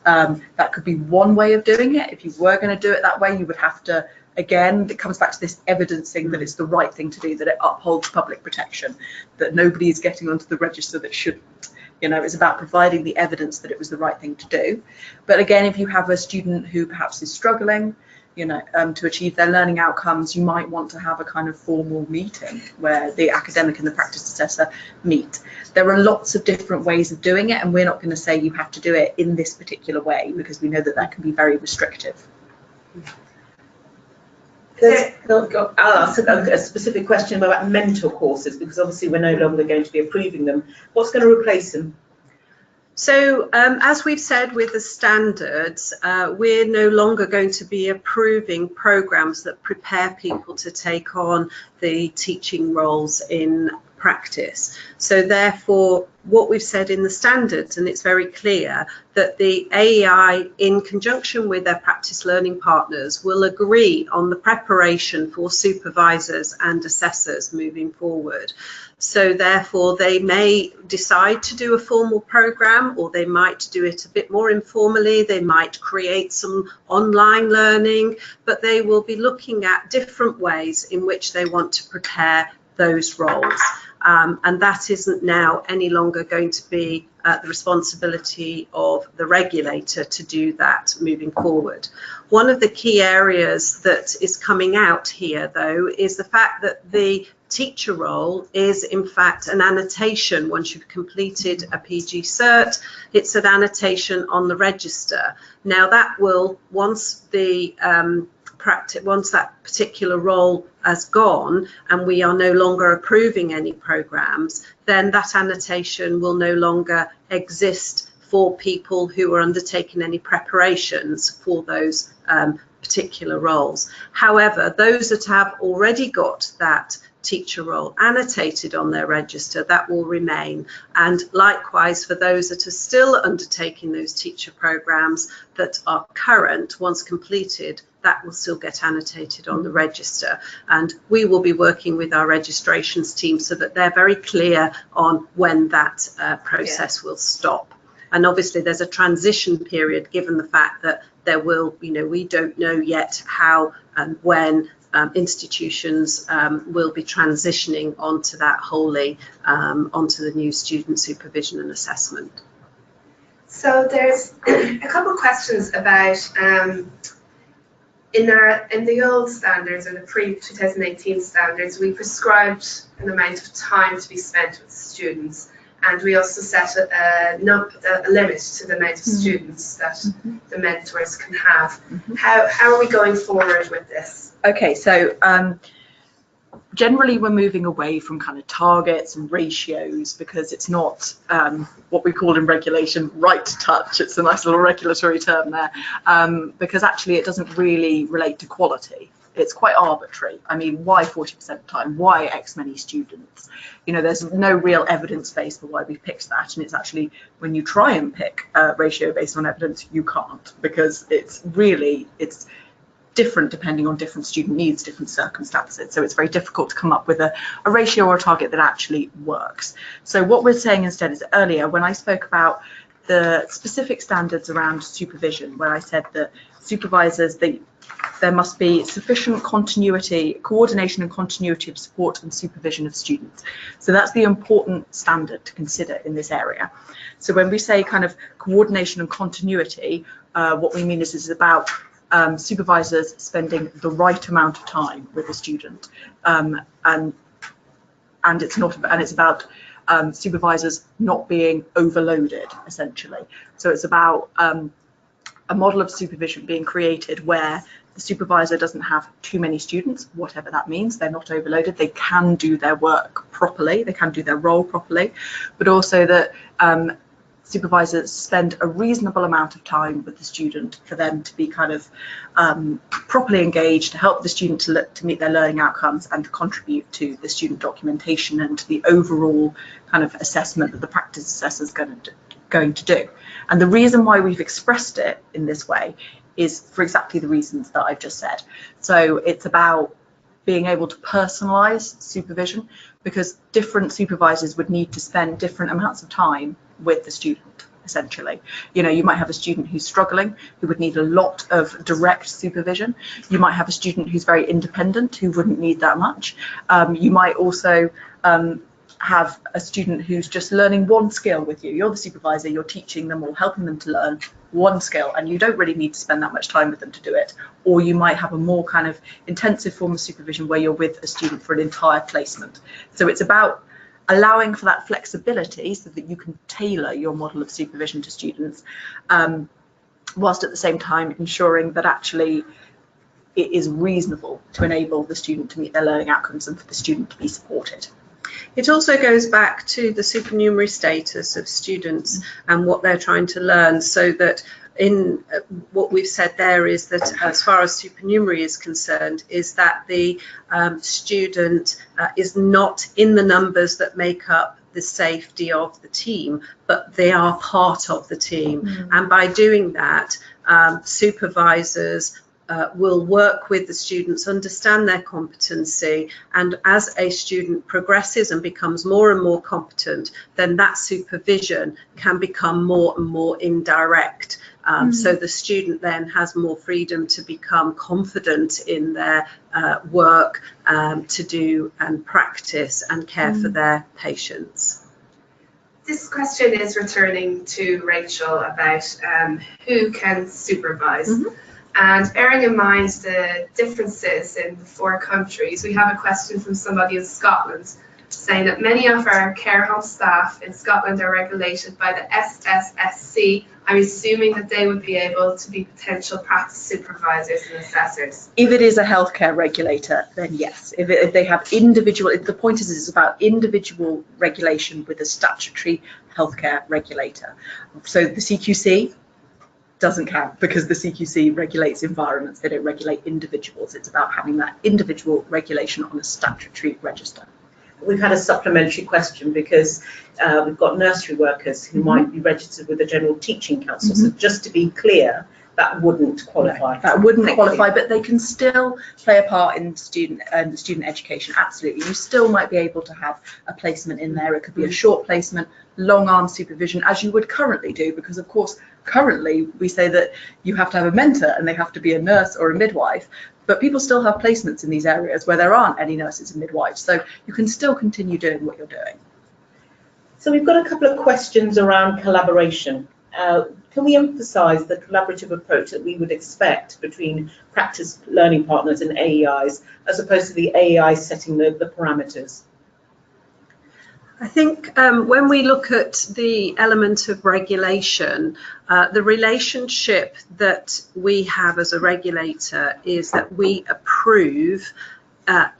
That could be one way of doing it. If you were going to do it that way, you would have to, again, it comes back to this evidencing that it's the right thing to do, that it upholds public protection, that nobody is getting onto the register that shouldn't. You know, it's about providing the evidence that it was the right thing to do. But again, if you have a student who perhaps is struggling, you know, to achieve their learning outcomes, you might want to have a kind of formal meeting where the academic and the practice assessor meet. There are lots of different ways of doing it, and we're not going to say you have to do it in this particular way, because we know that that can be very restrictive. I'll ask a specific question about mentor courses, because obviously we're no longer going to be approving them. What's going to replace them? So as we've said with the standards, we're no longer going to be approving programs that prepare people to take on the teaching roles in practice. So therefore, what we've said in the standards, and it's very clear, that the AEI, in conjunction with their practice learning partners, will agree on the preparation for supervisors and assessors moving forward. So therefore, they may decide to do a formal program, or they might do it a bit more informally. They might create some online learning, but they will be looking at different ways in which they want to prepare those roles. And that isn't now any longer going to be the responsibility of the regulator to do that moving forward. One of the key areas that is coming out here, though, is the fact that the teacher role is in fact an annotation. Once you've completed a PG cert, it's an annotation on the register. Now that will, once that particular role has gone and we are no longer approving any programs, then that annotation will no longer exist for people who are undertaking any preparations for those particular roles. However, those that have already got that teacher role annotated on their register, that will remain. And likewise, for those that are still undertaking those teacher programs that are current, once completed, that will still get annotated on the register. And we will be working with our registrations team so that they're very clear on when that process will stop. And obviously there's a transition period, given the fact that there will, we don't know yet how and when institutions will be transitioning onto that wholly, onto the new student supervision and assessment. So there's a couple of questions about in the old standards, or the pre-2018 standards, we prescribed an amount of time to be spent with students, and we also set a limit to the amount of students that the mentors can have. How are we going forward with this? Okay, so generally we're moving away from kind of targets and ratios, because it's not what we call in regulation right to touch. It's a nice little regulatory term there, because actually it doesn't really relate to quality. It's quite arbitrary. I mean, why 40% of the time? Why X many students? There's no real evidence base for why we've picked that. And it's actually, when you try and pick a ratio based on evidence, you can't, because it's different depending on different student needs, different circumstances. So it's very difficult to come up with a ratio or a target that actually works. So what we're saying instead is, earlier when I spoke about the specific standards around supervision, where I said that supervisors, there must be sufficient continuity, coordination and continuity of support and supervision of students. So that's the important standard to consider in this area. So when we say kind of coordination and continuity, what we mean is it's about supervisors spending the right amount of time with the student, and it's about supervisors not being overloaded, essentially. So it's about a model of supervision being created where the supervisor doesn't have too many students, whatever that means. They're not overloaded. They can do their work properly. They can do their role properly, but also that supervisors spend a reasonable amount of time with the student for them to be kind of properly engaged, to help the student to meet their learning outcomes and to contribute to the student documentation and to the overall kind of assessment that the practice assessor is going to do. And the reason why we've expressed it in this way is for exactly the reasons that I've just said. So it's about being able to personalize supervision, because different supervisors would need to spend different amounts of time with the student, essentially. You might have a student who's struggling, who would need a lot of direct supervision. You might have a student who's very independent, who wouldn't need that much. You might also have a student who's just learning one skill with you. You're the supervisor, you're teaching them or helping them to learn one skill, and you don't really need to spend that much time with them to do it. Or you might have a more kind of intensive form of supervision where you're with a student for an entire placement. So it's about allowing for that flexibility so that you can tailor your model of supervision to students, whilst at the same time ensuring that actually it is reasonable to enable the student to meet their learning outcomes and for the student to be supported. It also goes back to the supernumerary status of students and what they're trying to learn, so that in what we've said there is that as far as supernumerary is concerned, is that the student is not in the numbers that make up the safety of the team, but they are part of the team. And by doing that, supervisors will work with the students, understand their competency, and as a student progresses and becomes more and more competent, then that supervision can become more and more indirect. So the student then has more freedom to become confident in their work, to do and practice and care for their patients. This question is returning to Rachel about who can supervise. And bearing in mind the differences in the 4 countries, we have a question from somebody in Scotland saying that many of our care home staff in Scotland are regulated by the SSSC. I'm assuming that they would be able to be potential practice supervisors and assessors. If it is a healthcare regulator, then yes. If they have individual, the point is it's about individual regulation with a statutory healthcare regulator. So the CQC doesn't count, because the CQC regulates environments, they don't regulate individuals. It's about having that individual regulation on a statutory register. We've had a supplementary question because we've got nursery workers who might be registered with the General Teaching Council. So just to be clear, that wouldn't qualify. No, that wouldn't qualify, but they can still play a part in student education. Absolutely, you still might be able to have a placement in there. It could be a short placement, long arm supervision, as you would currently do, because of course currently we say that you have to have a mentor and they have to be a nurse or a midwife. But people still have placements in these areas where there aren't any nurses and midwives, so you can still continue doing what you're doing. So we've got a couple of questions around collaboration. Can we emphasise the collaborative approach that we would expect between practice learning partners and AEIs, as opposed to the AEIs setting the parameters? I think when we look at the element of regulation, the relationship that we have as a regulator is that we approve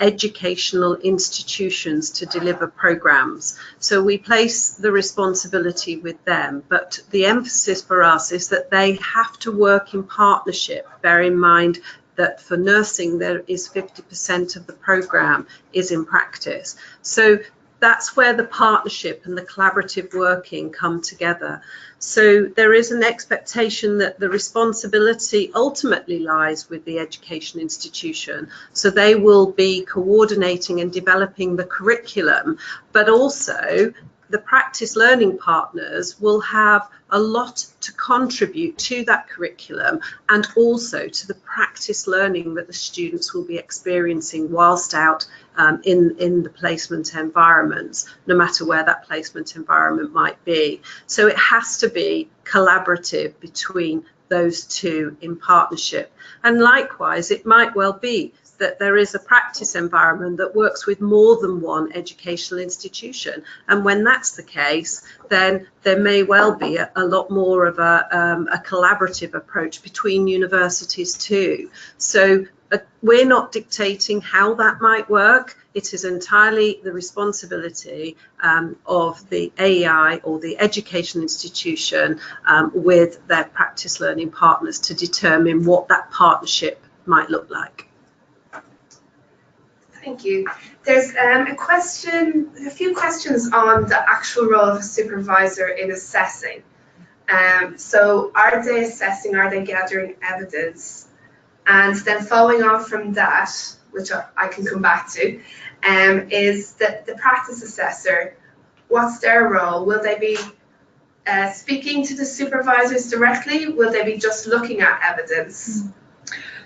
educational institutions to deliver programs. So we place the responsibility with them, but the emphasis for us is that they have to work in partnership. Bear in mind that for nursing there is 50% of the program is in practice. So that's where the partnership and the collaborative working come together. So there is an expectation that the responsibility ultimately lies with the education institution. So they will be coordinating and developing the curriculum, but also the practice learning partners will have a lot to contribute to that curriculum and also to the practice learning that the students will be experiencing whilst out in the placement environments, no matter where that placement environment might be. So it has to be collaborative between those two in partnership. And likewise, it might well be that there is a practice environment that works with more than one educational institution. And when that's the case, then there may well be a lot more of a collaborative approach between universities too. So we're not dictating how that might work. It is entirely the responsibility of the AEI or the education institution with their practice learning partners to determine what that partnership might look like. Thank you. There's a few questions on the actual role of a supervisor in assessing. So are they assessing, are they gathering evidence? And then following on from that, which I can come back to, is that the practice assessor, what's their role? Will they be speaking to the supervisors directly? Will they be just looking at evidence?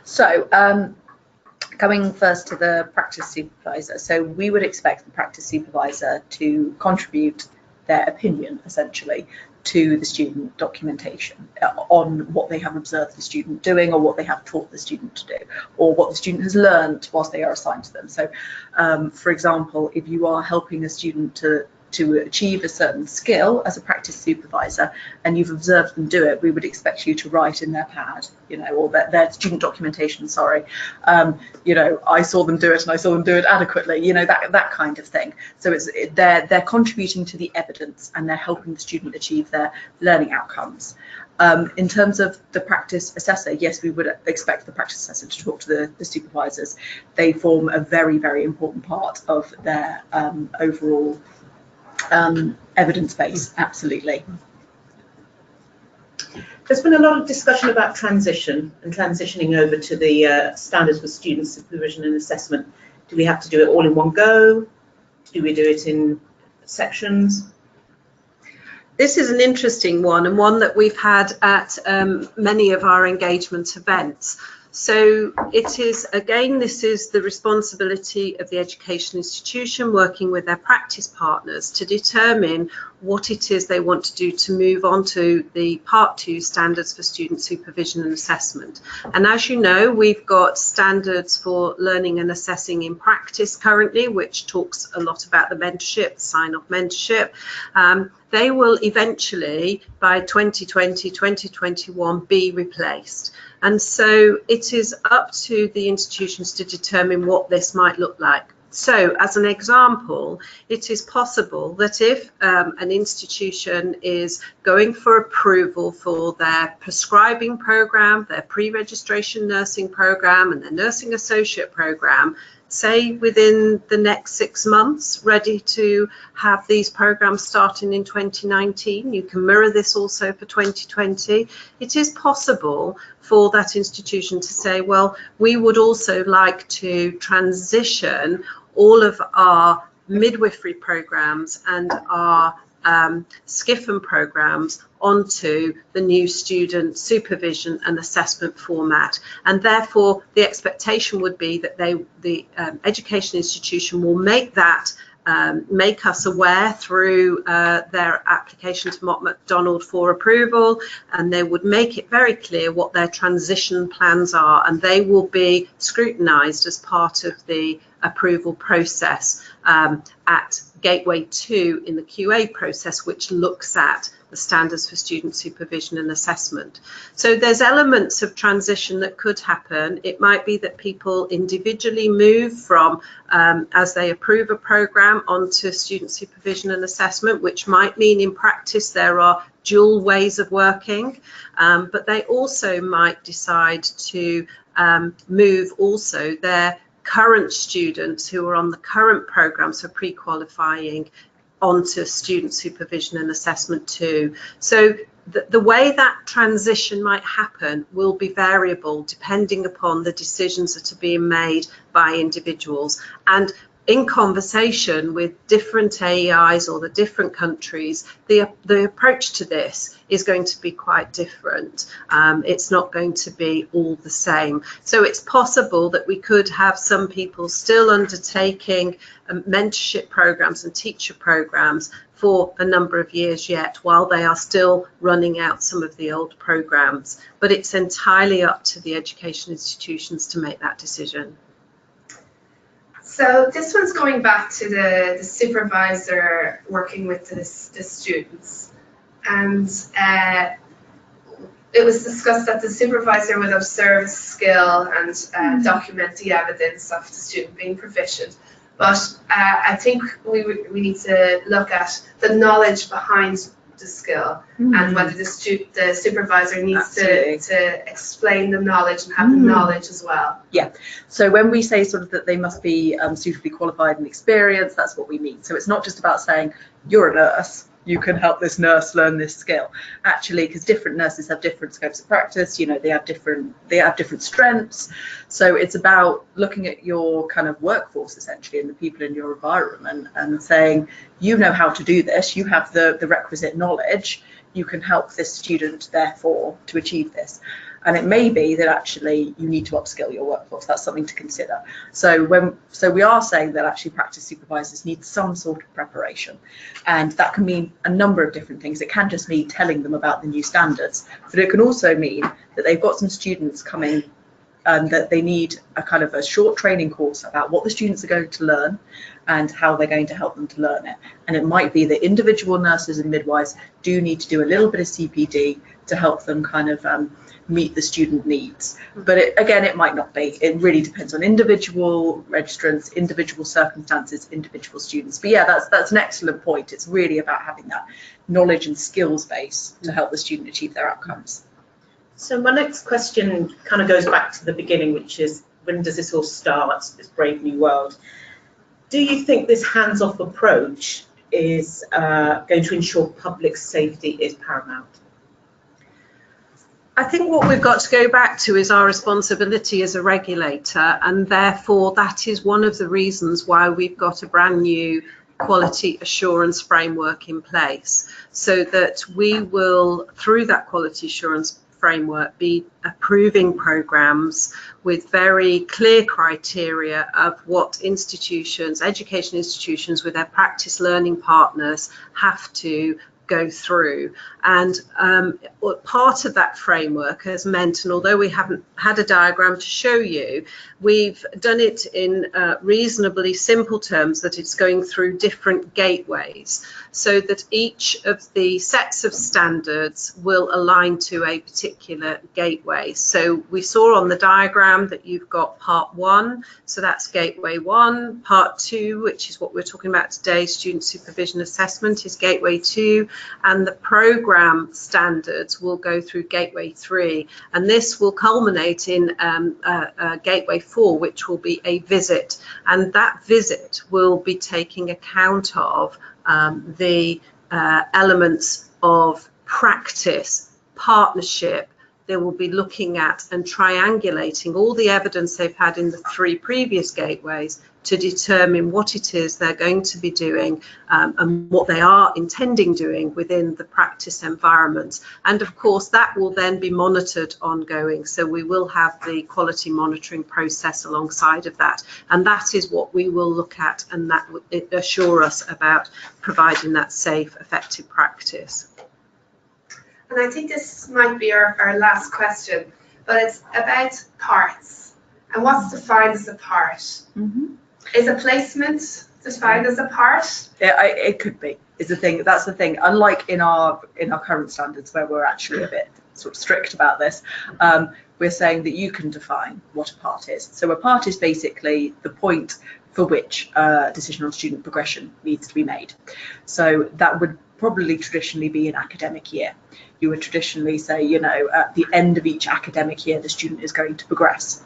So coming first to the practice supervisor, so we would expect the practice supervisor to contribute their opinion essentially to the student documentation on what they have observed the student doing or what they have taught the student to do or what the student has learned whilst they are assigned to them. So for example, if you are helping a student to to achieve a certain skill as a practice supervisor and you've observed them do it, we would expect you to write in their pad, you know, or their student documentation, sorry, you know, I saw them do it and I saw them do it adequately, you know, that kind of thing. So they're contributing to the evidence and they're helping the student achieve their learning outcomes. In terms of the practice assessor, yes, we would expect the practice assessor to talk to the supervisors. They form a very, very important part of their overall evidence base, absolutely. There's been a lot of discussion about transition and transitioning over to the standards for student supervision and assessment. Do we have to do it all in one go? Do we do it in sections? This is an interesting one, and one that we've had at many of our engagement events. So it is, again, this is the responsibility of the education institution working with their practice partners to determine what it is they want to do to move on to the Part 2 standards for student supervision and assessment. And as you know, we've got standards for learning and assessing in practice currently, which talks a lot about the mentorship, sign-off mentorship. They will eventually, by 2020, 2021, be replaced. And so it is up to the institutions to determine what this might look like. So as an example, it is possible that if an institution is going for approval for their prescribing program, their pre-registration nursing program and their nursing associate program, say within the next 6 months, ready to have these programs starting in 2019. You can mirror this also for 2020. It is possible for that institution to say, well, we would also like to transition all of our midwifery programs and our SCIFM programs onto the new student supervision and assessment format, and therefore the expectation would be that the education institution will make that make us aware through their application to Mott MacDonald for approval, and they would make it very clear what their transition plans are, and they will be scrutinised as part of the approval process at Gateway 2 in the QA process, which looks at the standards for student supervision and assessment. So there's elements of transition that could happen. It might be that people individually move from, as they approve a program, onto student supervision and assessment, which might mean in practice there are dual ways of working, but they also might decide to move also their current students who are on the current programs for pre-qualifying onto student supervision and assessment too. So the way that transition might happen will be variable depending upon the decisions that are being made by individuals. And in conversation with different AEIs or the different countries, the approach to this is going to be quite different. It's not going to be all the same. So it's possible that we could have some people still undertaking mentorship programs and teacher programs for a number of years yet, while they are still running out some of the old programs. But it's entirely up to the education institutions to make that decision. So this one's going back to the supervisor working with the students, and it was discussed that the supervisor would observe skill and document the evidence of the student being proficient. But I think we need to look at the knowledge behind the skill and whether the supervisor needs to explain the knowledge and have the knowledge as well. Yeah, so when we say sort of that they must be suitably qualified and experienced, that's what we mean. So it's not just about saying you're a nurse, you can help this nurse learn this skill. Actually, because different nurses have different scopes of practice, you know, they have different strengths. So it's about looking at your kind of workforce essentially and the people in your environment and saying, you know how to do this, you have the requisite knowledge, you can help this student therefore to achieve this. And it may be that actually you need to upskill your workforce. That's something to consider. So we are saying that actually practice supervisors need some sort of preparation, and that can mean a number of different things. It can just mean telling them about the new standards, but it can also mean that they've got some students coming that they need a kind of a short training course about what the students are going to learn and how they're going to help them to learn it. And it might be that individual nurses and midwives do need to do a little bit of CPD to help them kind of meet the student needs. But again, it might not be. It really depends on individual registrants, individual circumstances, individual students. But yeah, that's an excellent point. It's really about having that knowledge and skills base to help the student achieve their outcomes. So my next question kind of goes back to the beginning, which is, when does this all start, this brave new world? Do you think this hands-off approach is going to ensure public safety is paramount? I think what we've got to go back to is our responsibility as a regulator, and therefore that is one of the reasons why we've got a brand new quality assurance framework in place, so that we will, through that quality assurance framework, be approving programs with very clear criteria of what institutions, education institutions with their practice learning partners have to go through. And part of that framework has meant, and although we haven't had a diagram to show you, we've done it in reasonably simple terms, that it's going through different gateways, so that each of the sets of standards will align to a particular gateway. So we saw on the diagram that you've got part 1, so that's gateway 1, part 2, which is what we're talking about today, student supervision assessment, is gateway 2, and the program standards will go through gateway 3, and this will culminate in gateway 4, which will be a visit, and that visit will be taking account of the elements of practice, partnership. They will be looking at and triangulating all the evidence they've had in the 3 previous gateways to determine what it is they're going to be doing and what they are intending doing within the practice environment. And of course, that will then be monitored ongoing. So we will have the quality monitoring process alongside of that. And that is what we will look at, and that will assure us about providing that safe, effective practice. And I think this might be our last question, but it's about parts and what's defined as a part. Mm-hmm. Is a placement defined as a part? Yeah, it could be. Is the thing. That's the thing. Unlike in our current standards, where we're actually a bit sort of strict about this, we're saying that you can define what a part is. So a part is basically the point for which decision on student progression needs to be made. So that would probably traditionally be an academic year. You would traditionally say, you know, at the end of each academic year, the student is going to progress.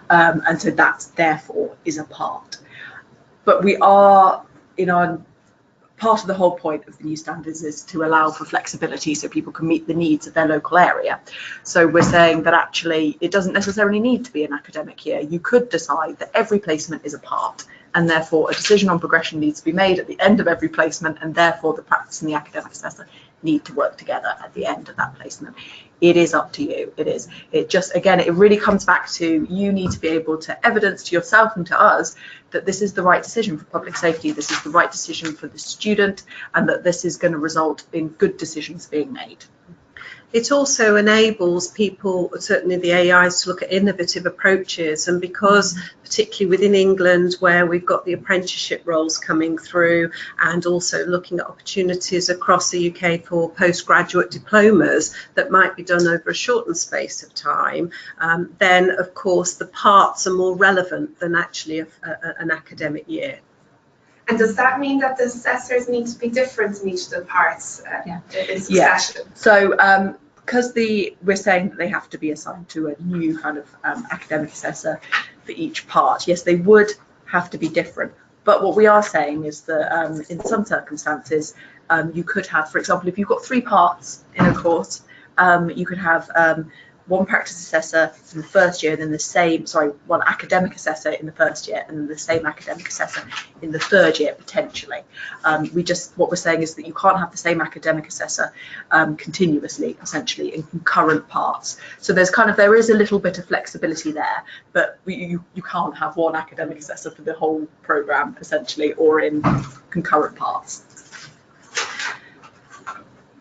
And so that, therefore, is a part. But we are, in our part of the whole point of the new standards is to allow for flexibility so people can meet the needs of their local area. So we're saying that actually it doesn't necessarily need to be an academic year. You could decide that every placement is a part, and therefore a decision on progression needs to be made at the end of every placement, and therefore the practice and the academic assessor need to work together at the end of that placement. It is up to you. It is. It just, again, it really comes back to, you need to be able to evidence to yourself and to us that this is the right decision for public safety, this is the right decision for the student, and that this is going to result in good decisions being made. It also enables people, certainly the AEIs, to look at innovative approaches, and because particularly within England, where we've got the apprenticeship roles coming through, and also looking at opportunities across the UK for postgraduate diplomas that might be done over a shortened space of time, then of course the parts are more relevant than actually an academic year. And does that mean that the assessors need to be different in each of the parts in succession? Yeah. So because we're saying that they have to be assigned to a new kind of academic assessor for each part, yes, they would have to be different. But what we are saying is that in some circumstances, you could have, for example, if you've got 3 parts in a course, you could have one practice assessor in the first year, then one academic assessor in the first year, and then the same academic assessor in the third year, potentially. What we're saying is that you can't have the same academic assessor continuously, essentially, in concurrent parts. So there is a little bit of flexibility there, but you can't have one academic assessor for the whole programme, essentially, or in concurrent parts.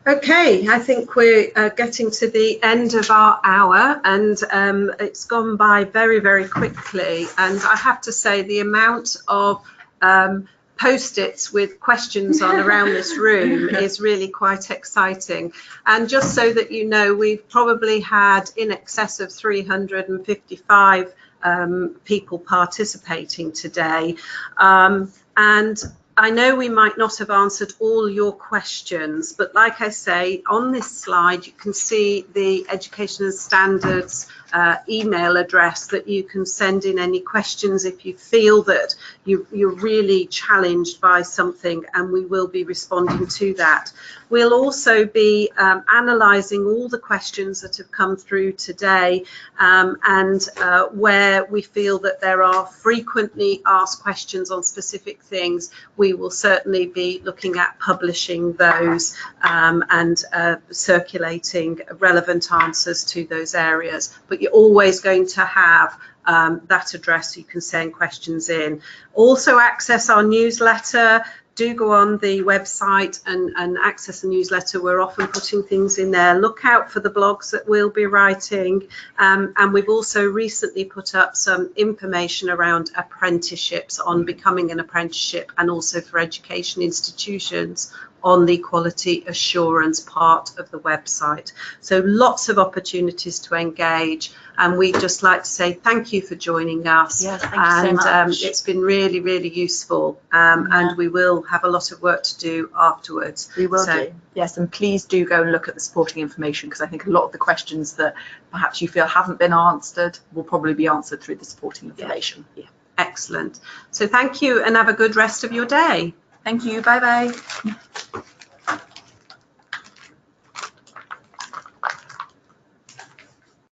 Okay, I think we're getting to the end of our hour, and it's gone by very, very quickly. And I have to say, the amount of post-its with questions on around this room is really quite exciting. And just so that you know, we've probably had in excess of 355 people participating today. And I know we might not have answered all your questions, but like I say, on this slide, you can see the Education and Standards email address that you can send in any questions if you feel that you're really challenged by something, and we will be responding to that. We'll also be analysing all the questions that have come through today, and where we feel that there are frequently asked questions on specific things, we will certainly be looking at publishing those and circulating relevant answers to those areas. But you're always going to have that address you can send questions in. Also access our newsletter. Do go on the website and access the newsletter. We're often putting things in there. Look out for the blogs that we'll be writing. And we've also recently put up some information around apprenticeships, on becoming an apprenticeship, and also for education institutions on the quality assurance part of the website. So lots of opportunities to engage, and we'd just like to say thank you for joining us. Yes, thank you so much. It's been really, really useful, and we will have a lot of work to do afterwards. We will do. Yes, and please do go and look at the supporting information, because I think a lot of the questions that perhaps you feel haven't been answered will probably be answered through the supporting information. Yeah. Excellent. So thank you, and have a good rest of your day. Thank you. Bye bye.